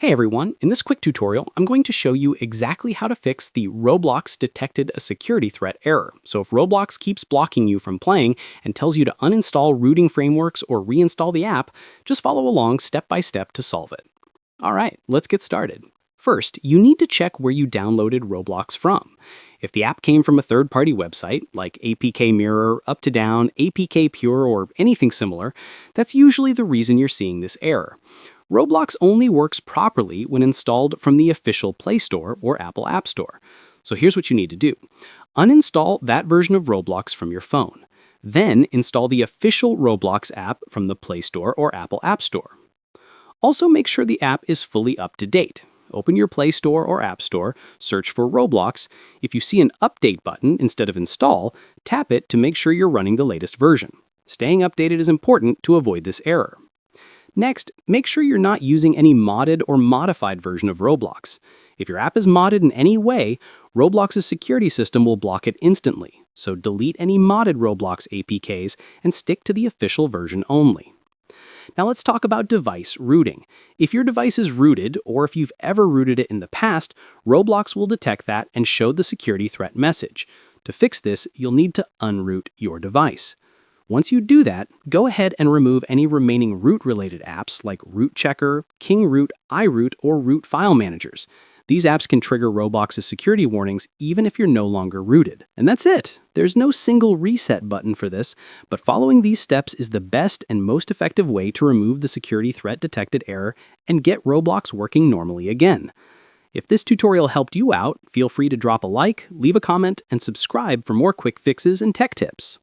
Hey everyone, in this quick tutorial, I'm going to show you exactly how to fix the Roblox detected a security threat error. So if Roblox keeps blocking you from playing and tells you to uninstall rooting frameworks or reinstall the app, just follow along step by step to solve it. All right, let's get started. First, you need to check where you downloaded Roblox from. If the app came from a third-party website, like APK Mirror, Up to Down, APK Pure, or anything similar, that's usually the reason you're seeing this error. Roblox only works properly when installed from the official Play Store or Apple App Store. So here's what you need to do. Uninstall that version of Roblox from your phone. Then install the official Roblox app from the Play Store or Apple App Store. Also make sure the app is fully up to date. Open your Play Store or App Store, search for Roblox. If you see an Update button instead of Install, tap it to make sure you're running the latest version. Staying updated is important to avoid this error. Next, make sure you're not using any modded or modified version of Roblox. If your app is modded in any way, Roblox's security system will block it instantly, so delete any modded Roblox APKs and stick to the official version only. Now let's talk about device rooting. If your device is rooted, or if you've ever rooted it in the past, Roblox will detect that and show the security threat message. To fix this, you'll need to unroot your device. Once you do that, go ahead and remove any remaining root-related apps like Root Checker, King Root, iRoot, or Root File Managers. These apps can trigger Roblox's security warnings even if you're no longer rooted. And that's it! There's no single reset button for this, but following these steps is the best and most effective way to remove the security threat detected error and get Roblox working normally again. If this tutorial helped you out, feel free to drop a like, leave a comment, and subscribe for more quick fixes and tech tips.